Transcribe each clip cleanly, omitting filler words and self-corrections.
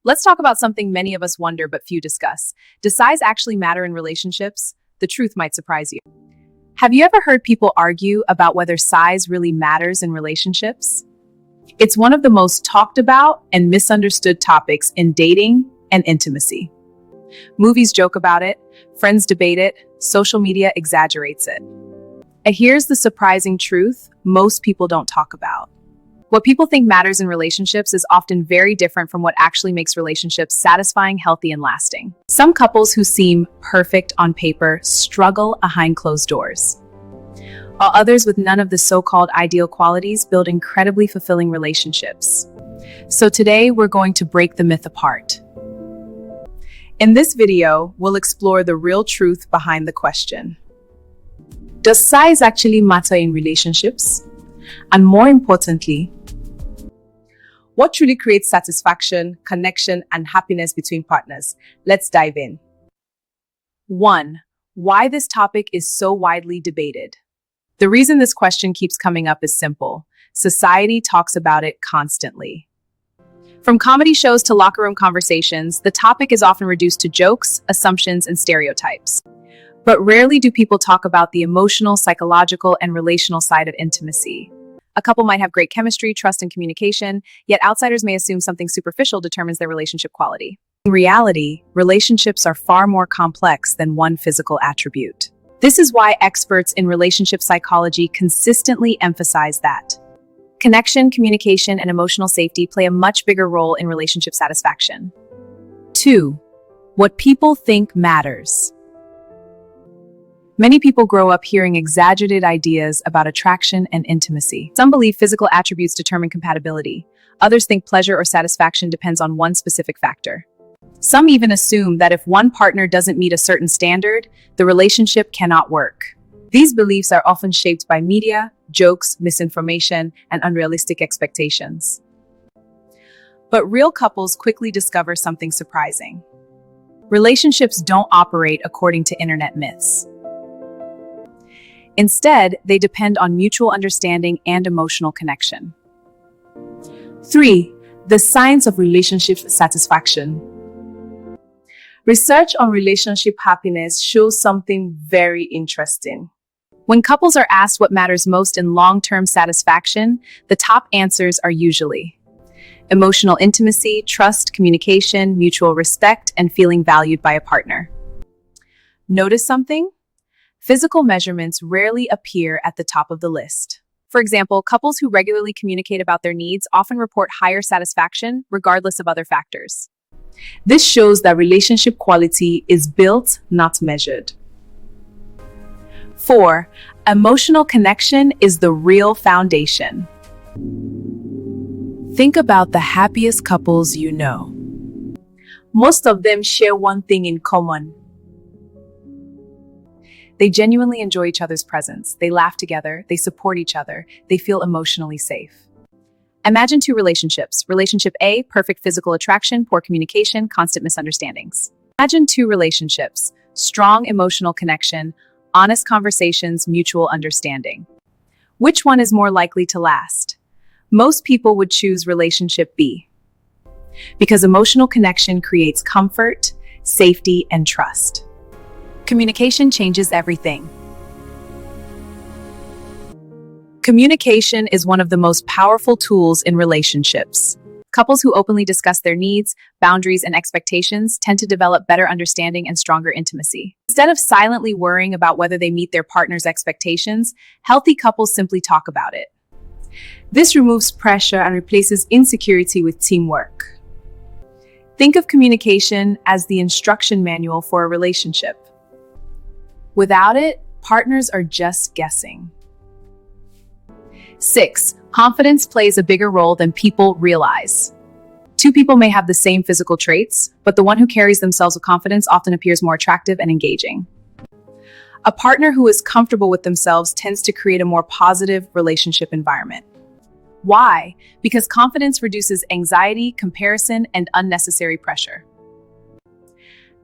Let's talk about something many of us wonder but few discuss. Does size actually matter in relationships? The truth might surprise you. Have you ever heard people argue about whether size really matters in relationships? It's one of the most talked about and misunderstood topics in dating and intimacy. Movies joke about it, friends debate it, social media exaggerates it. And here's the surprising truth most people don't talk about. What people think matters in relationships is often very different from what actually makes relationships satisfying, healthy, and lasting. Some couples who seem perfect on paper struggle behind closed doors, while others with none of the so-called ideal qualities build incredibly fulfilling relationships. So today, we're going to break the myth apart. In this video, we'll explore the real truth behind the question. Does size actually matter in relationships? And more importantly, what truly creates satisfaction, connection, and happiness between partners? Let's dive in. 1. Why this topic is so widely debated. The reason this question keeps coming up is simple. Society talks about it constantly. From comedy shows to locker room conversations, the topic is often reduced to jokes, assumptions, and stereotypes. But rarely do people talk about the emotional, psychological, and relational side of intimacy. A couple might have great chemistry, trust, and communication, yet outsiders may assume something superficial determines their relationship quality. In reality, relationships are far more complex than one physical attribute. This is why experts in relationship psychology consistently emphasize that connection, communication, and emotional safety play a much bigger role in relationship satisfaction. 2. What people think matters. Many people grow up hearing exaggerated ideas about attraction and intimacy. Some believe physical attributes determine compatibility. Others think pleasure or satisfaction depends on one specific factor. Some even assume that if one partner doesn't meet a certain standard, the relationship cannot work. These beliefs are often shaped by media, jokes, misinformation, and unrealistic expectations. But real couples quickly discover something surprising. Relationships don't operate according to internet myths. Instead, they depend on mutual understanding and emotional connection. 3. The science of relationship satisfaction. Research on relationship happiness shows something very interesting. When couples are asked what matters most in long-term satisfaction, the top answers are usually emotional intimacy, trust, communication, mutual respect, and feeling valued by a partner. Notice something? Physical measurements rarely appear at the top of the list. For example, couples who regularly communicate about their needs often report higher satisfaction, regardless of other factors. This shows that relationship quality is built, not measured. 4. Emotional connection is the real foundation. Think about the happiest couples you know. Most of them share one thing in common. They genuinely enjoy each other's presence. They laugh together. They support each other. They feel emotionally safe. Imagine two relationships. Relationship A, perfect physical attraction, poor communication, constant misunderstandings. Imagine two relationships. Strong emotional connection, honest conversations, mutual understanding. Which one is more likely to last? Most people would choose relationship B, because emotional connection creates comfort, safety, and trust. Communication changes everything. Communication is one of the most powerful tools in relationships. Couples who openly discuss their needs, boundaries, and expectations tend to develop better understanding and stronger intimacy. Instead of silently worrying about whether they meet their partner's expectations, healthy couples simply talk about it. This removes pressure and replaces insecurity with teamwork. Think of communication as the instruction manual for a relationship. Without it, partners are just guessing. 6. Confidence plays a bigger role than people realize. Two people may have the same physical traits, but the one who carries themselves with confidence often appears more attractive and engaging. A partner who is comfortable with themselves tends to create a more positive relationship environment. Why? Because confidence reduces anxiety, comparison, and unnecessary pressure.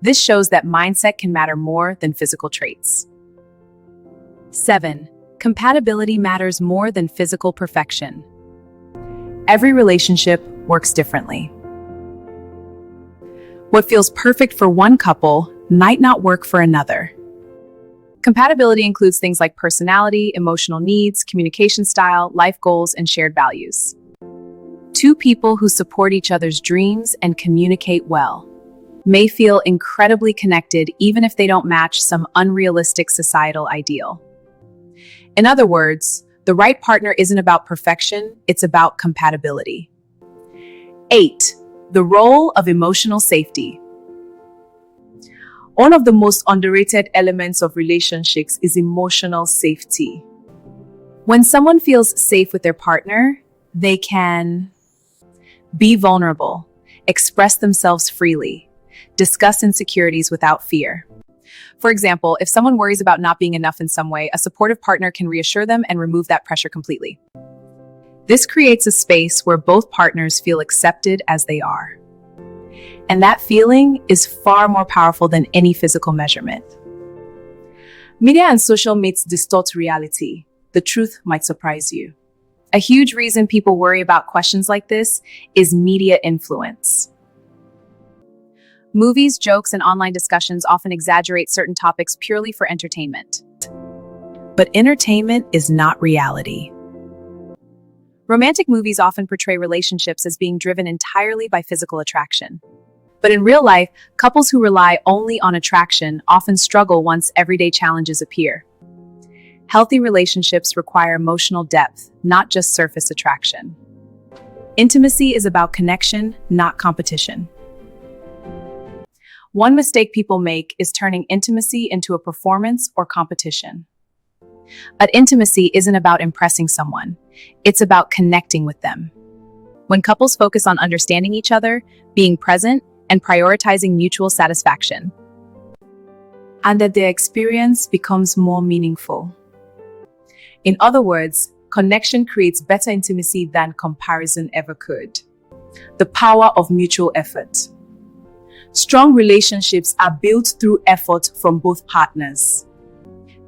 This shows that mindset can matter more than physical traits. 7. Compatibility matters more than physical perfection. Every relationship works differently. What feels perfect for one couple might not work for another. Compatibility includes things like personality, emotional needs, communication style, life goals, and shared values. Two people who support each other's dreams and communicate well may feel incredibly connected even if they don't match some unrealistic societal ideal. In other words, the right partner isn't about perfection, it's about compatibility. 8. The role of emotional safety. One of the most underrated elements of relationships is emotional safety. When someone feels safe with their partner, they can be vulnerable, express themselves freely, discuss insecurities without fear. For example, if someone worries about not being enough in some way, a supportive partner can reassure them and remove that pressure completely. This creates a space where both partners feel accepted as they are. And that feeling is far more powerful than any physical measurement. Media and social myths distort reality. The truth might surprise you. A huge reason people worry about questions like this is media influence. Movies, jokes, and online discussions often exaggerate certain topics purely for entertainment. But entertainment is not reality. Romantic movies often portray relationships as being driven entirely by physical attraction. But in real life, couples who rely only on attraction often struggle once everyday challenges appear. Healthy relationships require emotional depth, not just surface attraction. Intimacy is about connection, not competition. One mistake people make is turning intimacy into a performance or competition. But intimacy isn't about impressing someone. It's about connecting with them. When couples focus on understanding each other, being present, and prioritizing mutual satisfaction, and that their experience becomes more meaningful. In other words, connection creates better intimacy than comparison ever could. The power of mutual effort. Strong relationships are built through effort from both partners.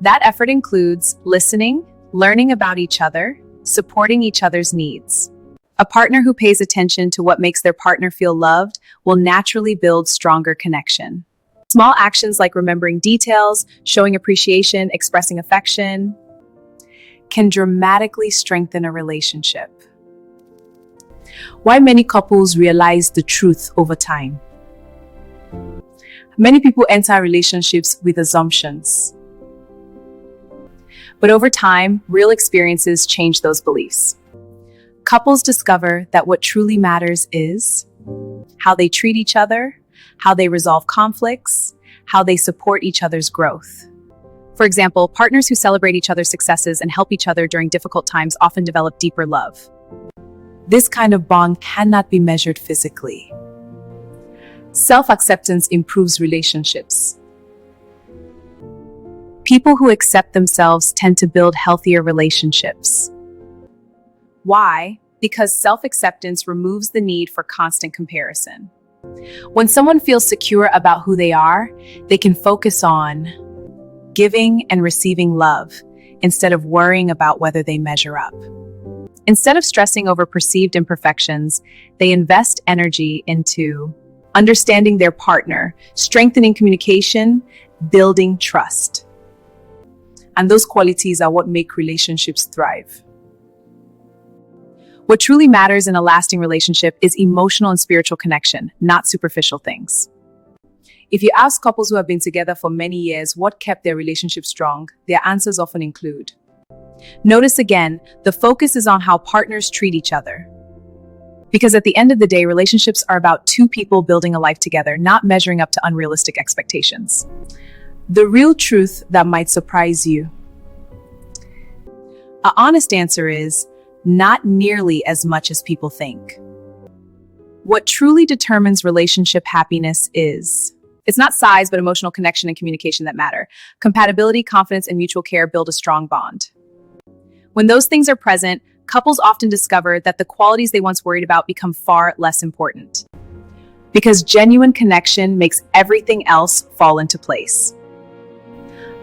That effort includes listening, learning about each other, supporting each other's needs. A partner who pays attention to what makes their partner feel loved will naturally build stronger connection. Small actions like remembering details, showing appreciation, expressing affection can dramatically strengthen a relationship. Why many couples realize the truth over time. Many people enter relationships with assumptions. But over time, real experiences change those beliefs. Couples discover that what truly matters is how they treat each other, how they resolve conflicts, how they support each other's growth. For example, partners who celebrate each other's successes and help each other during difficult times often develop deeper love. This kind of bond cannot be measured physically. Self-acceptance improves relationships. People who accept themselves tend to build healthier relationships. Why? Because self-acceptance removes the need for constant comparison. When someone feels secure about who they are, they can focus on giving and receiving love instead of worrying about whether they measure up. Instead of stressing over perceived imperfections, they invest energy into understanding their partner, strengthening communication, building trust. And those qualities are what make relationships thrive. What truly matters in a lasting relationship is emotional and spiritual connection, not superficial things. If you ask couples who have been together for many years what kept their relationship strong, their answers often include. Notice again, the focus is on how partners treat each other. Because at the end of the day, relationships are about two people building a life together, not measuring up to unrealistic expectations. The real truth that might surprise you. An honest answer is, not nearly as much as people think. What truly determines relationship happiness is, it's not size, but emotional connection and communication that matter. Compatibility, confidence, and mutual care build a strong bond. When those things are present, couples often discover that the qualities they once worried about become far less important. Because genuine connection makes everything else fall into place.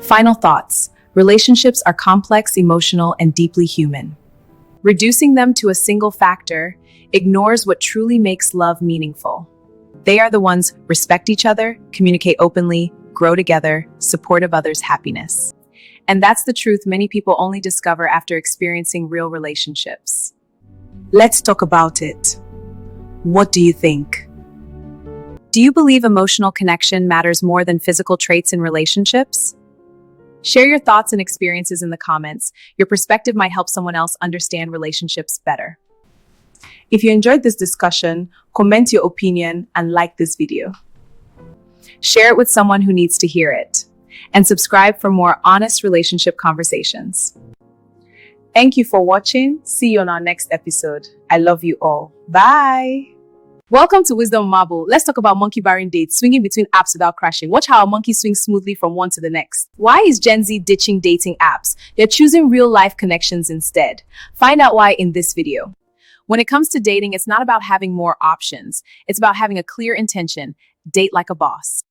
Final thoughts. Relationships are complex, emotional, and deeply human. Reducing them to a single factor ignores what truly makes love meaningful. They are the ones respect each other, communicate openly, grow together, support of others' happiness. And that's the truth many people only discover after experiencing real relationships. Let's talk about it. What do you think? Do you believe emotional connection matters more than physical traits in relationships? Share your thoughts and experiences in the comments. Your perspective might help someone else understand relationships better. If you enjoyed this discussion, comment your opinion and like this video. Share it with someone who needs to hear it. And subscribe for more honest relationship conversations. Thank you for watching. See you on our next episode. I love you all. Bye. Welcome to Wisdom Marble. Let's talk about monkey barring dates, swinging between apps without crashing. Watch how a monkey swings smoothly from one to the next. Why is Gen Z ditching dating apps? They're choosing real-life connections instead. Find out why in this video. When it comes to dating, it's not about having more options. It's about having a clear intention. Date like a boss.